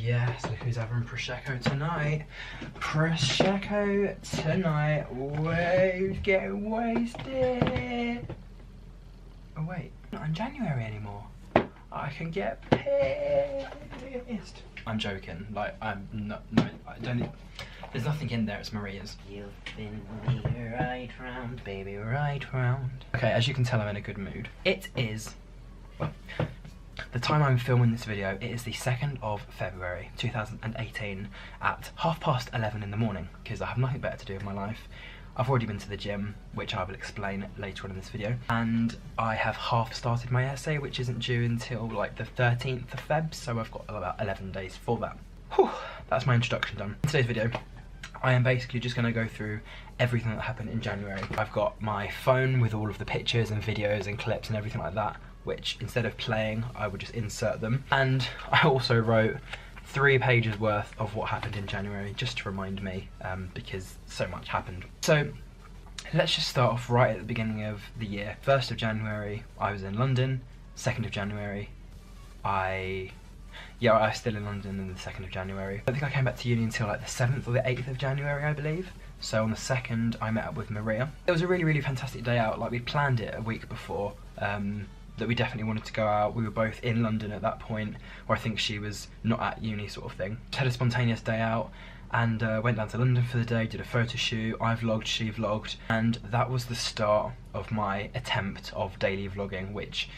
Yes, look who's having Prosecco tonight. Prosecco tonight. Wait, get wasted. Oh wait, not in January anymore. I can get pissed. I'm joking. Like I'm not. No, I don't. There's nothing in there. It's Maria's. You've been me right round, baby, right round. Okay, as you can tell, I'm in a good mood. It is. Well, the time I'm filming this video, it is the 2nd of February 2018 at 11:30 in the morning because I have nothing better to do with my life. I've already been to the gym, which I will explain later on in this video, and I have half started my essay, which isn't due until like the 13th of Feb, so I've got about 11 days for that. Whew, that's my introduction done. In today's video, I am basically just going to go through everything that happened in January. I've got my phone with all of the pictures and videos and clips and everything like that, which instead of playing, I would just insert them. And I also wrote 3 pages worth of what happened in January, just to remind me, because so much happened. So let's just start off right at the beginning of the year. 1st of January, I was in London. 2nd of January, I was still in London on the 2nd of January. I think I came back to uni until like the 7th or the 8th of January, I believe. So on the 2nd, I met up with Maria. It was a really, really fantastic day out. Like, we planned it a week before, that we definitely wanted to go out. We were both in London at that point, or I think she was not at uni sort of thing. Just had a spontaneous day out and went down to London for the day, did a photo shoot. I vlogged, she vlogged, and that was the start of my attempt of daily vlogging, which,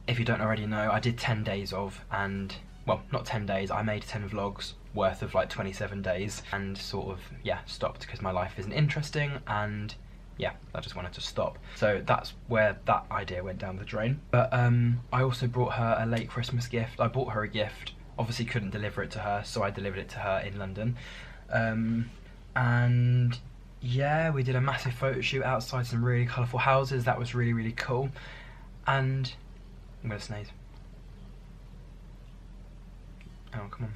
if you don't already know, I did 10 days of, and, well, not 10 days, I made 10 vlogs worth of like 27 days and sort of, yeah, stopped because my life isn't interesting and yeah, I just wanted to stop. So that's where that idea went down the drain. But I also brought her a late Christmas gift. I bought her a gift, obviously couldn't deliver it to her, so I delivered it to her in London. And yeah, we did a massive photo shoot outside some really colourful houses. That was really, really cool. And I'm gonna sneeze. Oh, come on.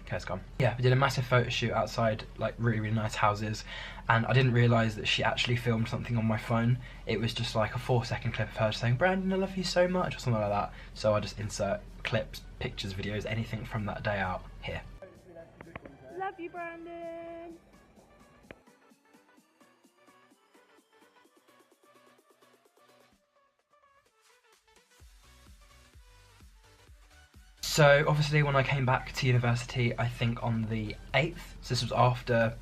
Okay, it's gone. Yeah, we did a massive photo shoot outside like really, really nice houses, and I didn't realise that she actually filmed something on my phone. It was just like a 4-second clip of her saying, "Brandon, I love you so much," or something like that. So I just insert clips, pictures, videos, anything from that day out here. Love you, Brandon. So obviously when I came back to university, I think on the 8th, so this was after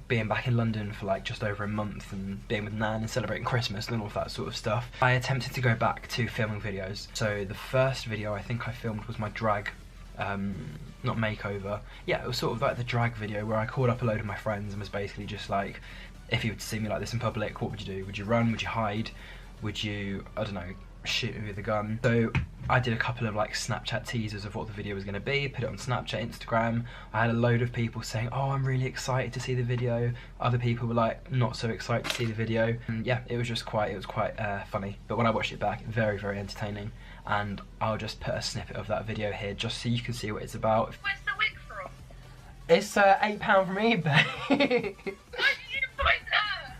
being back in London for like just over a month and being with Nan and celebrating Christmas and all of that sort of stuff, I attempted to go back to filming videos. So the first video I think I filmed was my drag, not makeover, yeah, it was sort of like the drag video where I called up a load of my friends and was basically just like, if you were to see me like this in public, what would you do? Would you run? Would you hide? Would you, I don't know, shoot me with a gun? So I did a couple of like Snapchat teasers of what the video was going to be, put it on Snapchat, Instagram. I had a load of people saying, "Oh, I'm really excited to see the video." Other people were like, not so excited to see the video. And yeah, it was quite funny. But when I watched it back, very, very entertaining. And I'll just put a snippet of that video here just so you can see what it's about. Where's the wig from? It's £8 from eBay. Why did you buy that?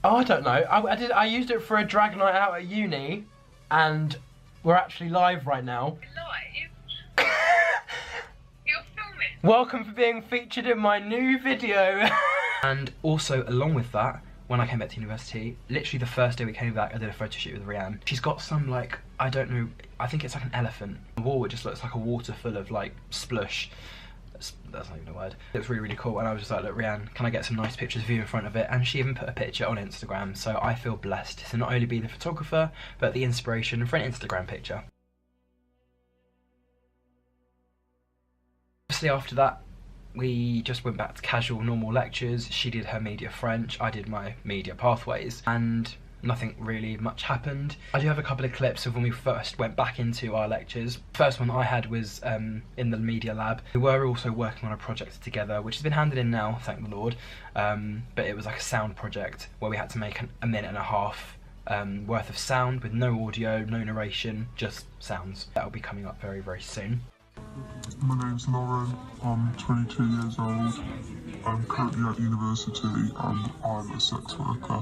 Oh, I don't know. I used it for a drag night out at uni, and we're actually live right now. Live? You're filming? Welcome for being featured in my new video. And also, along with that, when I came back to university, literally the first day we came back, I did a photo shoot with Rianne. She's got some like, I don't know, I think it's like an elephant. The wall, it just looks like a water full of like splush. That's not even a word. It was really, really cool, and I was just like, "Look, Rianne, can I get some nice pictures of you in front of it?" And she even put a picture on Instagram, so I feel blessed to not only be the photographer, but the inspiration for an Instagram picture. Obviously after that, we just went back to casual, normal lectures. She did her media French, I did my media pathways, and nothing really much happened. I do have a couple of clips of when we first went back into our lectures. First one I had was in the media lab. We were also working on a project together, which has been handed in now, thank the Lord. But it was like a sound project where we had to make a minute and a half worth of sound with no audio, no narration, just sounds. That'll be coming up very, very soon. My name's Lauren, I'm 22 years old, I'm currently at university and I'm a sex worker.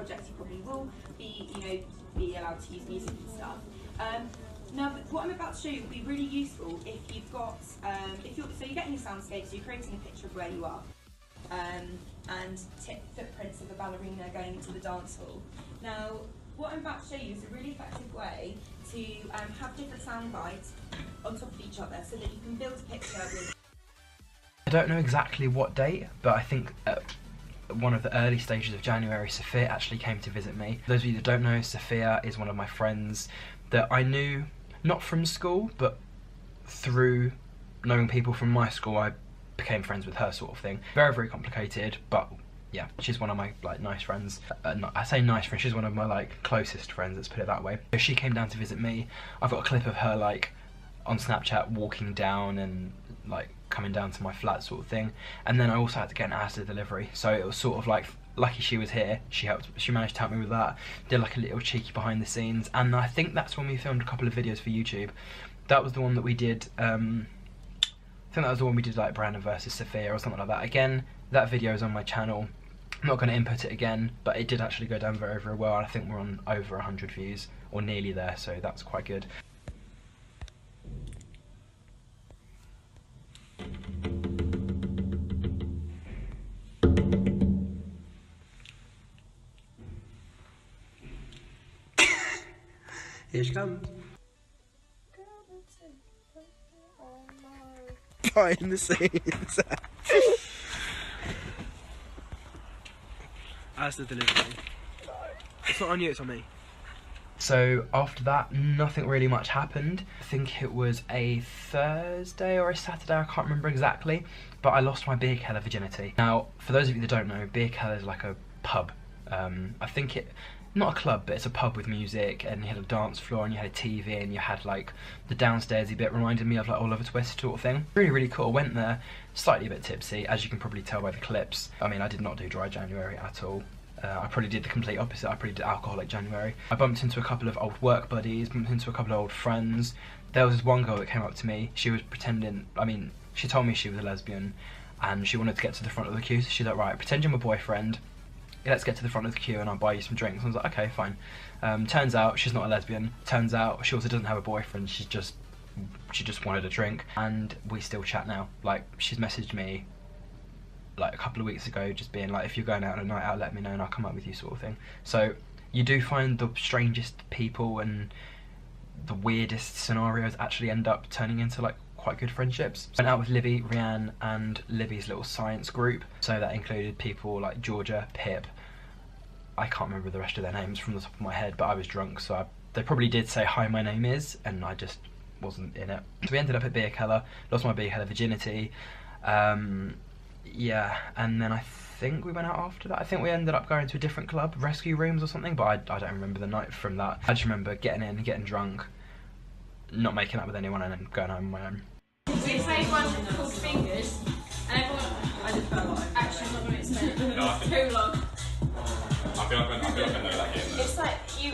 projects, you probably will be, be allowed to use music and stuff. Now, what I'm about to show you will be really useful if you've got, so you're getting your soundscape, so you're creating a picture of where you are, and footprints of a ballerina going into the dance hall. Now, what I'm about to show you is a really effective way to have different sound bites on top of each other so that you can build a picture with... I don't know exactly what date, but I think at one of the early stages of January, Sophia actually came to visit me. For those of you that don't know, Sophia is one of my friends that I knew, not from school, but through knowing people from my school, I became friends with her, sort of thing. Very, very complicated, but yeah, she's one of my nice friends. I say nice friend, she's one of my closest friends, let's put it that way. So she came down to visit me. I've got a clip of her on Snapchat walking down and coming down to my flat, sort of thing. And then I also had to get an Asda delivery, so it was sort of lucky she was here. She managed to help me with that. Did a little cheeky behind the scenes, and I think that's when we filmed a couple of videos for YouTube. That was the one that we did. I think that was the one we did, Brandon versus Sophia or something like that. Again, that video is on my channel. I'm not going to input it again, but it did actually go down very, very well. And I think we're on over 100 views, or nearly there, so that's quite good. Here she comes. Behind the scenes. As the delivery. It's not on you, it's on me. So after that, nothing really much happened. I think it was a Thursday or a Saturday, I can't remember exactly, but I lost my beer keller virginity. Now, for those of you that don't know, beer keller is like a pub. I think not a club, but it's a pub with music, and you had a dance floor, and you had a TV, and you had the downstairsy bit, reminded me of Oliver Twist sort of thing. Really, really cool. I went there, slightly a bit tipsy, as you can probably tell by the clips. I mean, I did not do dry January at all. I probably did the complete opposite. I probably did alcoholic January. I bumped into a couple of old work buddies, bumped into a couple of old friends. There was this one girl that came up to me. She was pretending, she told me she was a lesbian, and she wanted to get to the front of the queue, so she's like, right, pretend you're my boyfriend. Let's get to the front of the queue and I'll buy you some drinks. I was like, okay, fine. Turns out she's not a lesbian. Turns out she also doesn't have a boyfriend. She just wanted a drink, and we still chat now. She's messaged me a couple of weeks ago, just being if you're going out on a night out, let me know and I'll come up with you, sort of thing. So you do find the strangest people and the weirdest scenarios actually end up turning into quite good friendships. Went out with Livy, Rianne, and Livy's little science group. So that included people like Georgia, Pip. I can't remember the rest of their names from the top of my head, but I was drunk, so they probably did say, hi, my name is, and I just wasn't in it. So we ended up at beer keller, lost my beer keller virginity. Yeah, and then I think we went out after that. I think we ended up going to a different club, Rescue Rooms or something, but I don't remember the night from that. I just remember getting in, getting drunk, not making up with anyone, and then going home on my own. We played one called Fingers, and everyone. I just felt actually, I'm not going to explain it. It's too long. I feel like I know that game. It's you.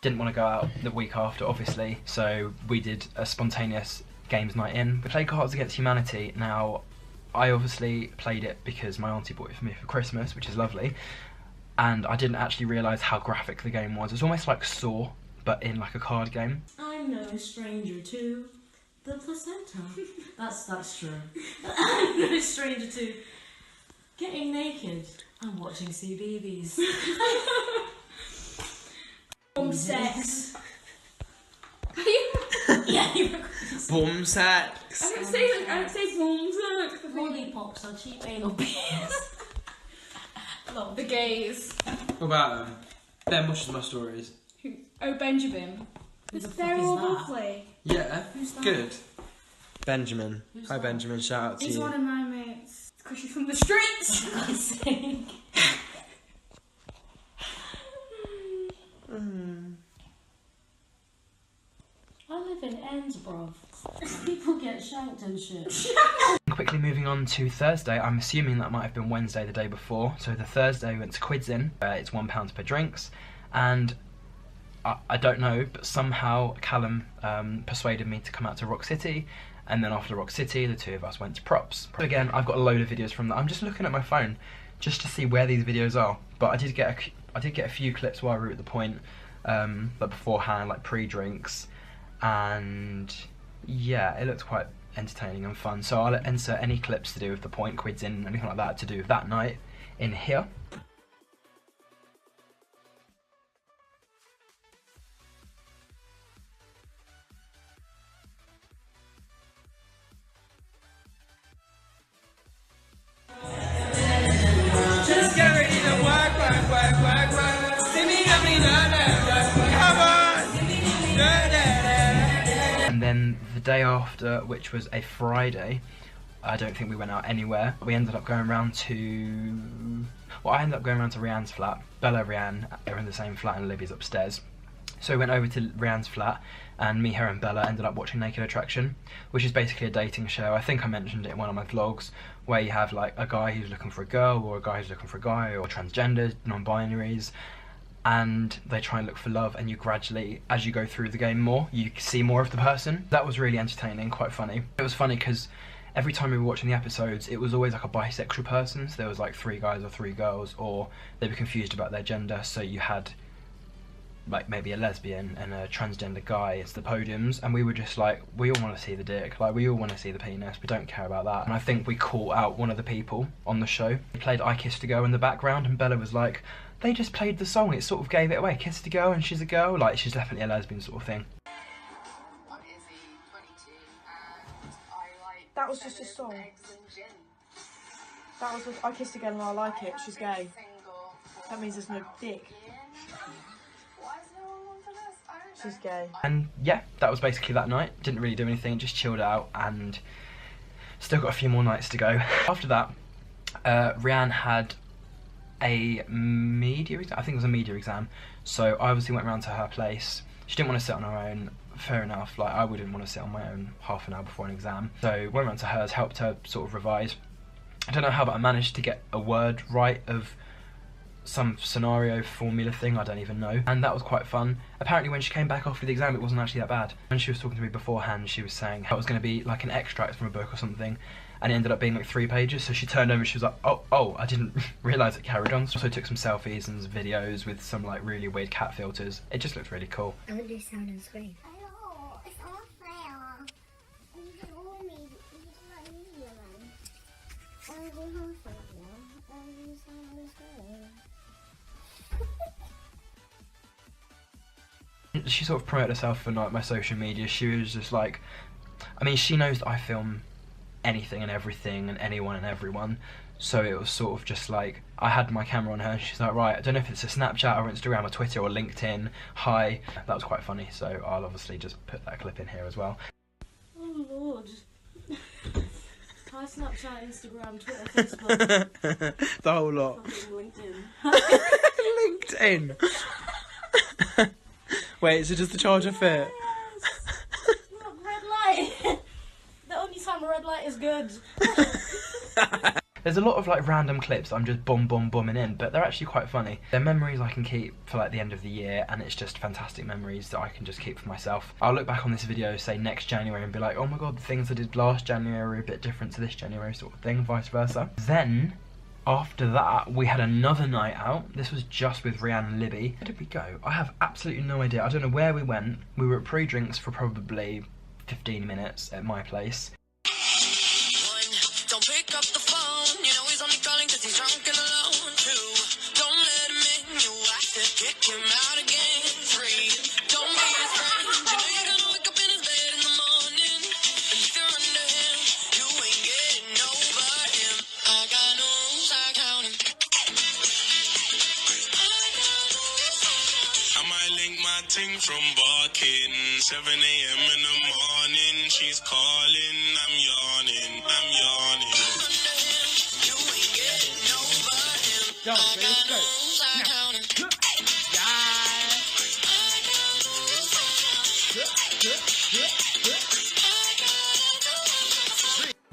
Didn't want to go out the week after, obviously, so we did a spontaneous games night in. We played Cards Against Humanity. Now, I obviously played it because my auntie bought it for me for Christmas, which is lovely, and I didn't actually realise how graphic the game was. It's almost like Saw, but in a card game. I'm no stranger to the placenta. That's true. I'm no stranger to getting naked and watching CBeebies. Sex. Yeah, you recorded sex. Boom sex. I didn't say boom sex. Lollipops are cheap anal beers. Lol. The gays. What about them? Ben watches my stories. Oh, Benjamin. Who the fuck They're is all that? lovely. Yeah, Who's that? good. Benjamin. Who's Hi that? Benjamin, shout out to He's you. one of my mates. Because she's from the streets. For God's sake. I live in Ends, bruv. People get shanked and shit. Quickly moving on to Thursday, I'm assuming that might have been Wednesday the day before. So the Thursday we went to Quids Inn. It's £1 per drinks, and I don't know, but somehow Callum persuaded me to come out to Rock City, and then after Rock City the two of us went to Props. Again, I've got a load of videos from that. I'm just looking at my phone just to see where these videos are, but I did get a few clips while we were at the point, like beforehand, like pre-drinks, and yeah, it looked quite entertaining and fun. So I'll insert any clips to do with the point, Quids Inn, anything like that to do with that night in here. Just get ready to work. See me, come on. And then the day after, which was a Friday, I don't think we went out anywhere. We ended up going round to... Well, I ended up going round to Rianne's flat. Bella and Rianne are in the same flat and Libby's upstairs. So we went over to Rianne's flat, and me, her and Bella ended up watching Naked Attraction, which is basically a dating show. I think I mentioned it in one of my vlogs, where you have like a guy who's looking for a girl, or a guy who's looking for a guy, or transgenders, non-binaries, and they try and look for love, and you gradually, as you go through the game more, you see more of the person. That was really entertaining, quite funny. It was funny because every time we were watching the episodes, it was always like a bisexual person, so there was like 3 guys or 3 girls, or they were confused about their gender, so you had like maybe a lesbian and a transgender guy as the podiums, and we were just like, we all want to see the dick, like we all want to see the penis, we don't care about that. And I think we caught out one of the people on the show. They played I Kissed a Girl in the background, and Bella was like, they just played the song, it sort of gave it away. Kissed a girl and she's a girl, like she's definitely a lesbian sort of thing. That was just a song. That was I Kissed a Girl and I Like It, she's gay. That means there's no dick. She's gay. And yeah, that was basically that night. Didn't really do anything, just chilled out, and still got a few more nights to go. After that, Rianne had a media exam. I think it was a media exam. So I obviously went round to her place. She didn't want to sit on her own. Fair enough. Like I wouldn't want to sit on my own half an hour before an exam. So went round to hers, helped her sort of revise. I don't know how, but I managed to get a word right of some scenario formula thing, I don't even know, and that was quite fun. Apparently when she came back after the exam, it wasn't actually that bad. When she was talking to me beforehand, she was saying how it was going to be like an extract from a book or something, and it ended up being like 3 pages. So she turned over and she was like, oh, I didn't realise it carried on. So I took some selfies and videos with some like really weird cat filters. It just looked really cool. I would do sound and scream. She sort of promoted herself for like my social media. She was just like, I mean, she knows that I film anything and everything and anyone and everyone, so it was sort of just like, I had my camera on her and she's like, right, I don't know if it's a Snapchat or Instagram or Twitter or LinkedIn, hi. That was quite funny, so I'll obviously just put that clip in here as well. Oh lord. Hi Snapchat, Instagram, Twitter, Facebook. The whole lot. LinkedIn. LinkedIn. Wait, so does the charger fit? Look, red light. The only time a red light is good. There's a lot of like random clips I'm just bombing in, but they're actually quite funny. They're memories I can keep for like the end of the year, and it's just fantastic memories that I can just keep for myself. I'll look back on this video, say next January, and be like, oh my god, the things I did last January are a bit different to this January sort of thing, vice versa. Then, after that, we had another night out. This was just with Rianne and Libby. Where did we go? I have absolutely no idea. I don't know where we went. We were at pre-drinks for probably 15 minutes at my place. Don't pick up the phone, you know he's only calling cause he's drunk and alone. 2, don't let him in, you have to kick him out again. 3, don't be his friend, you know you're gonna wake up in his bed in the morning. ting from barking. 7 a.m. in the morning, she's calling. I'm yawning, I'm yawning. You ain't getting nobody. Go, let's go.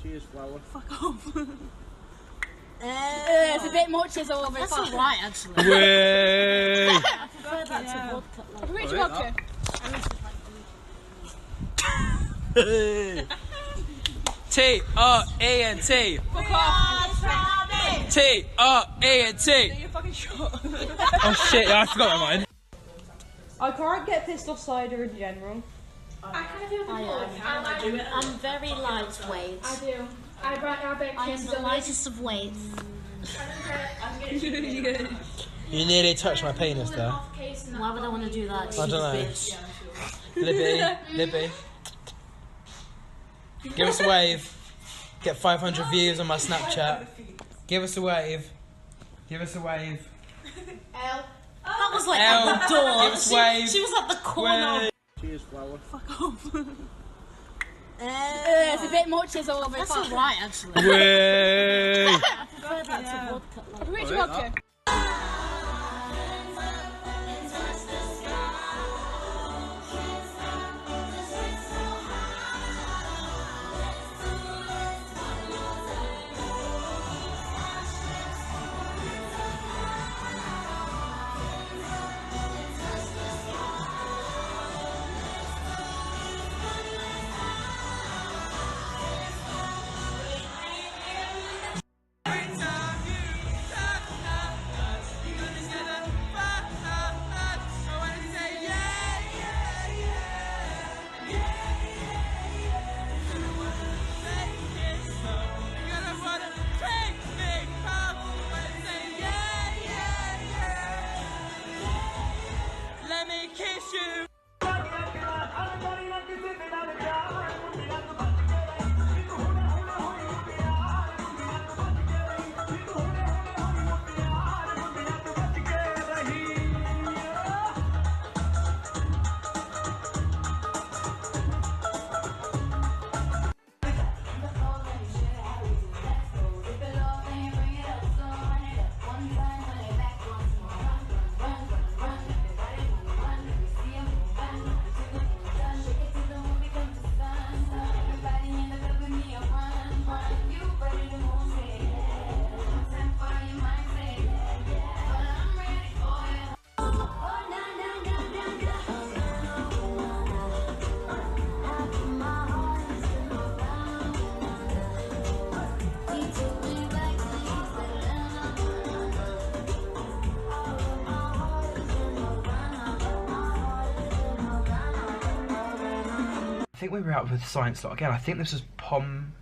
Cheers, flower. Fuck off. It's a bit much as all. That's alright, actually. Way. I prefer that to vodka. Like, Which vodka? T-R-E-N-T. Fuck off. T-R-E-N-T. You're fucking short. Oh shit! I forgot my mind. I can't get pissed off cider in general. I kind of do the I'm very lightweight. I do. I bet I am the lightest of weights. You nearly touched my penis there. Why would I want to do that? I don't know. Bitch. Libby. Give us a wave. Get 500 views on my Snapchat. Give us a wave. Give us a wave. L. That was like L. at the door. Give us a wave. She was at the corner. Wave. Cheers, flower. Fuck off. It's a bit much as all. That's alright, actually. Way. I prefer that to vodka. Like, Which vodka? I think we were out with Science Lot again. I think this was Pom.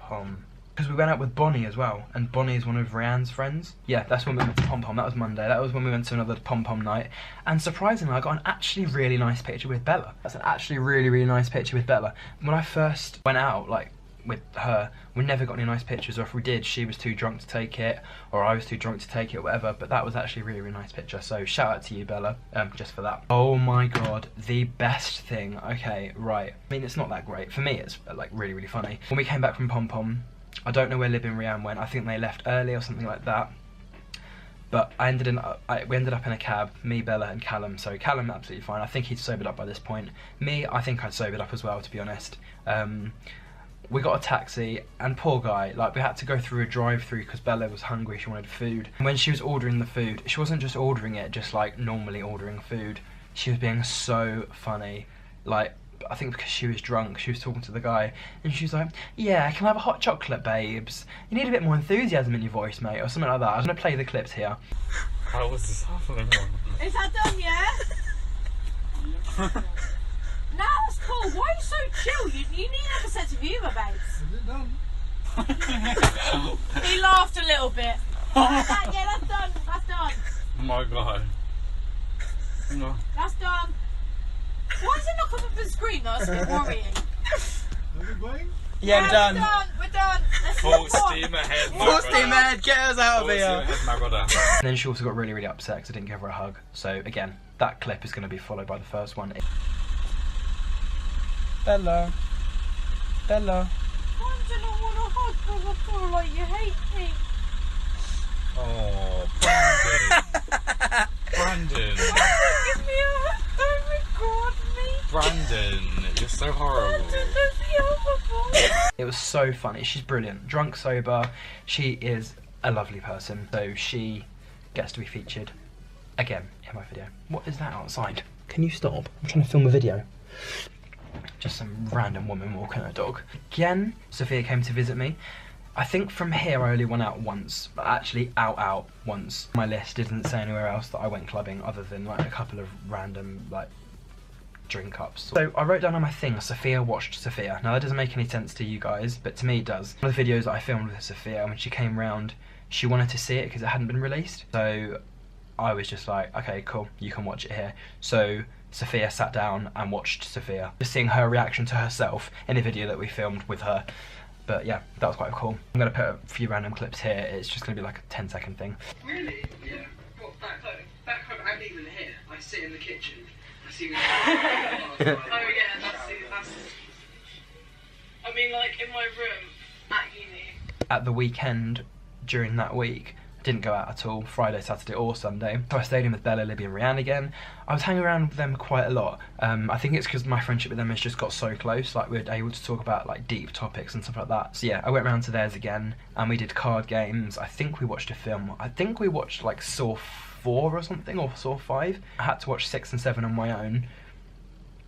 Because we went out with Bonnie as well, and Bonnie is one of Rianne's friends. Yeah, that's when we went to Pom Pom. That was Monday. That was when we went to another Pom Pom night. And surprisingly, I got an actually really nice picture with Bella. That's an actually really nice picture with Bella. When I first went out, like, with her, we never got any nice pictures, or if we did, she was too drunk to take it, or I was too drunk to take it, or whatever. But that was actually a really nice picture, so shout out to you, Bella, just for that. Oh my god, the best thing. Okay, right, I mean, it's not that great for me. It's like really funny. When we came back from Pom Pom, I don't know where Lib and Rianne went. I think they left early or something like that. But we ended up in a cab, me, Bella, and Callum. So Callum, absolutely fine. I think he'd sobered up by this point. Me, I think I'd sobered up as well, to be honest. We got a taxi, and poor guy, like, we had to go through a drive-through because Bella was hungry, she wanted food. And when she was ordering the food, she wasn't just ordering it just like normally ordering food. She was being so funny. Like, I think because she was drunk, she was talking to the guy, and she was like, yeah, can I have a hot chocolate, babes? You need a bit more enthusiasm in your voice, mate, or something like that. I'm going to play the clips here. How was this happening? Is that done yet? No, it's cool. Why are you so chill? You need to have a sense of humour, babes. Is it done? He laughed a little bit. Yeah, that's done. That's done. Oh my god. No. That's done. Why does it not come up on the screen though? It's a bit worrying. Are we going? Yeah, we're done. We're done. Let's Full go. steam ahead, my Full brother. steam ahead, get us out of Full steam here. ahead, my brother. And then she also got really upset because I didn't give her a hug. So again, that clip is going to be followed by the first one. Bella. Bella. Why do not want to hug because I feel like you hate me? Oh, Brandon. Brandon. Give me a hug, don't record me. Brandon, you're so horrible. It was so funny. She's brilliant. Drunk, sober. She is a lovely person. So she gets to be featured again in my video. What is that outside? Can you stop? I'm trying to film a video. Just some random woman walking her dog. Again, Sophia came to visit me. I think from here I only went out once, but actually out once. My list didn't say anywhere else that I went clubbing other than like a couple of random like drink ups. So I wrote down on my thing, Sophia watched Sophia. Now that doesn't make any sense to you guys, but to me it does. One of the videos that I filmed with Sophia, when she came round, she wanted to see it because it hadn't been released. So I was just like, okay, cool, you can watch it here. So Sophia sat down and watched Sophia, just seeing her reaction to herself in a video that we filmed with her. But yeah, that was quite cool. I'm going to put a few random clips here. It's just going to be like a 10-second thing. Really? Yeah. What, back home? Back home, I'm even here. I sit in the kitchen. I see the... Oh yeah, that's... I mean, like, in my room, at uni. At the weekend, during that week, I didn't go out at all, Friday, Saturday or Sunday. So I stayed in with Bella, Libby and Rianne again. I was hanging around with them quite a lot. I think it's because my friendship with them has just got so close, like we're able to talk about like deep topics and stuff like that. So yeah, I went round to theirs again and we did card games. I think we watched a film. I think we watched like Saw 4 or something, or Saw 5. I had to watch 6 and 7 on my own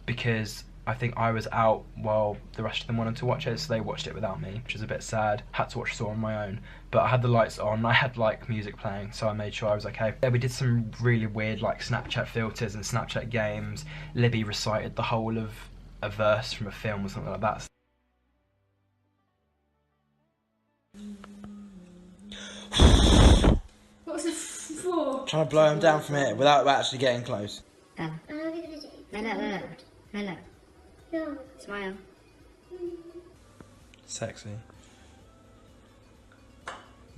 because I think I was out while the rest of them wanted to watch it, so they watched it without me, which is a bit sad. Had to watch Saw on my own, but I had the lights on, I had like music playing, so I made sure I was okay. Yeah, we did some really weird like Snapchat filters and Snapchat games. Libby recited the whole of a verse from a film or something like that. What was it for? Trying to blow him down from here without actually getting close. No. Smile. Sexy.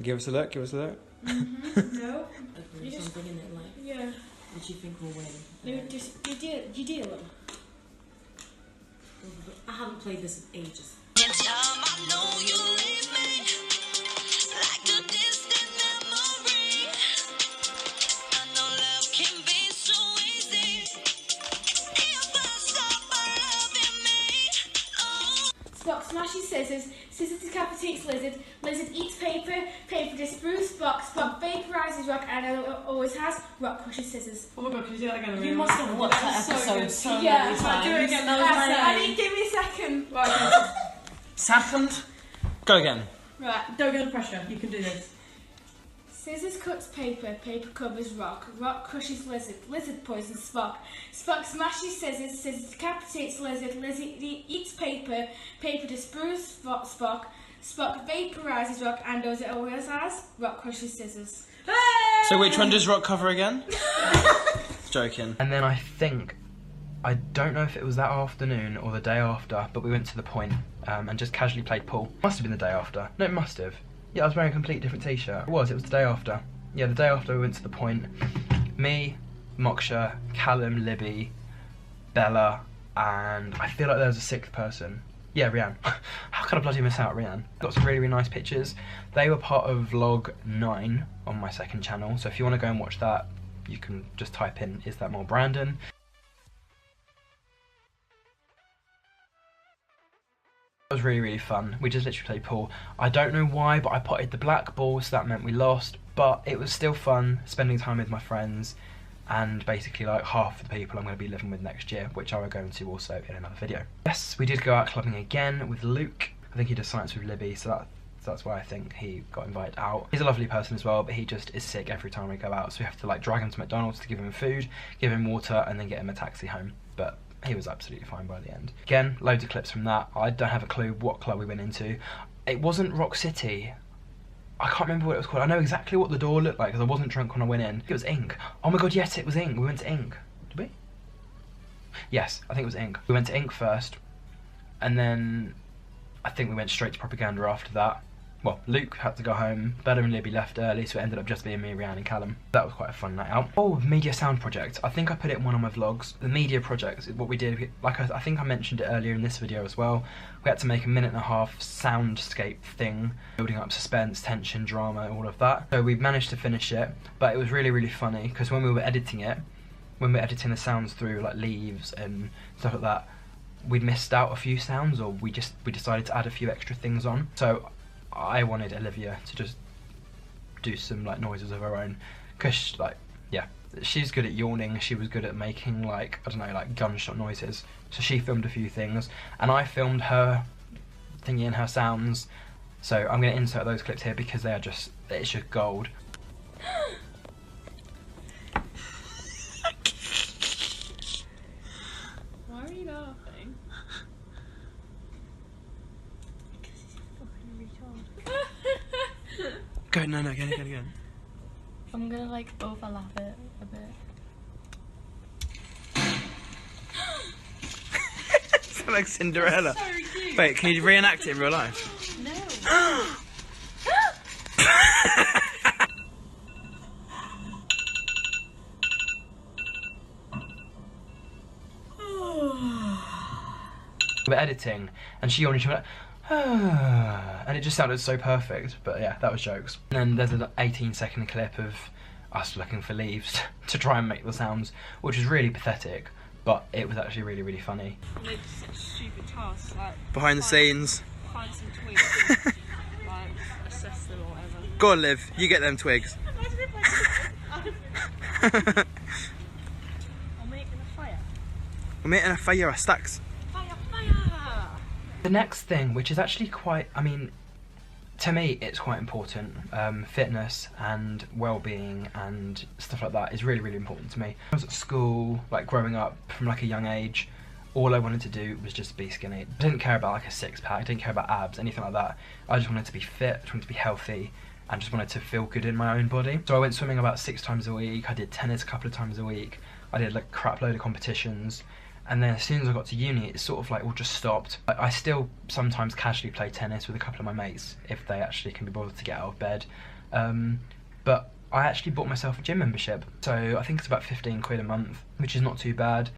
Give us a look, give us a look. No. You just something in it like, yeah. That you think will win. You deal them. I haven't played this in ages. Spock smashes scissors, scissors decapitates lizard, lizard eats paper, paper disproves Spock, Spock vaporizes rock and always has, rock crushes scissors. Oh my god, can you do that again? You must have watched that episode so many times. Yeah, do it again. I need, give me a second. Right, Second. Go again. right, don't get the pressure. You can do this. Scissors cuts paper, paper covers rock, rock crushes lizard, lizard poisons Spock, Spock smashes scissors, scissors decapitates lizard, lizard eats paper, paper disproves Spock, Spock vaporizes rock and does it always has, rock crushes scissors. So which one does rock cover again? Joking. And then I don't know if it was that afternoon or the day after, but we went to the point and just casually played pool. Must have been the day after. No, it must have. Yeah, I was wearing a complete different t-shirt. It was the day after. Yeah, the day after we went to the point. Me, Moksha, Callum, Libby, Bella, and I feel like there was a sixth person. Yeah, Rianne. How could I bloody miss out Rianne? Got some really, really nice pictures. They were part of vlog 9 on my second channel, so if you want to go and watch that, you can just type in, is that more Brandon? It was really, really fun. We just literally played pool. I don't know why, but I potted the black ball, so that meant we lost. But it was still fun spending time with my friends and basically like half the people I'm going to be living with next year, which I will go into also in another video. Yes, we did go out clubbing again with Luke. I think he does science with Libby, so that's why I think he got invited out. He's a lovely person as well, but he just is sick every time we go out, so we have to like drag him to McDonald's to give him food, give him water, and then get him a taxi home. But he was absolutely fine by the end. Again, loads of clips from that. I don't have a clue what club we went into. It wasn't Rock City. I can't remember what it was called. I know exactly what the door looked like because I wasn't drunk when I went in. It was Ink. Oh my god, yes, it was Ink. We went to Ink. Did we? Yes, I think it was Ink. We went to Ink first, and then I think we went straight to Propaganda after that. well, Luke had to go home, Bella and Libby left early, so it ended up just being me, Rhiannon and Callum. That was quite a fun night out. Oh, media sound project. I think I put it in one of my vlogs. The media project, what we did, like I think I mentioned it earlier in this video as well, we had to make a 1.5-minute soundscape thing, building up suspense, tension, drama, all of that. So we managed to finish it, but it was really, really funny, because when we were editing it, when we were editing the sounds through like leaves and stuff like that, we'd missed out a few sounds, or we decided to add a few extra things on. So I wanted Olivia to just do some like noises of her own, because like, yeah, she's good at yawning, she was good at making like, I don't know, like gunshot noises. So she filmed a few things, and I filmed her thingy and her sounds. So I'm going to insert those clips here because they are just, it's just gold. Why are you laughing? Because he's a fucking retard. Go, no, get it. I'm gonna like overlap it a bit. Sound like Cinderella. So cute. Wait, can you reenact it in real life? No. We were editing, and she went like, and it just sounded so perfect. But yeah, that was jokes. And then there's an 18-second clip of us looking for leaves to try and make the sounds, which was really pathetic, but it was actually really, really funny. They did such stupid tasks, like Behind the scenes. find some twigs, and, like assess them or whatever. Go on, Liv, you get them twigs. I'll make a fire. We're making a fire of stacks. Fire! The next thing, which is actually quite, I mean, to me it's quite important, fitness and well-being and stuff like that is really, really important to me. I was at school, like growing up from like a young age, all I wanted to do was just be skinny. I didn't care about like a six-pack, I didn't care about abs, anything like that. I just wanted to be fit, just wanted to be healthy, and just wanted to feel good in my own body. So I went swimming about 6 times a week, I did tennis a couple of times a week, I did like a crap load of competitions. And then as soon as I got to uni, it sort of like all just stopped. I still sometimes casually play tennis with a couple of my mates, if they actually can be bothered to get out of bed. But I actually bought myself a gym membership. So I think it's about 15 quid a month, which is not too bad.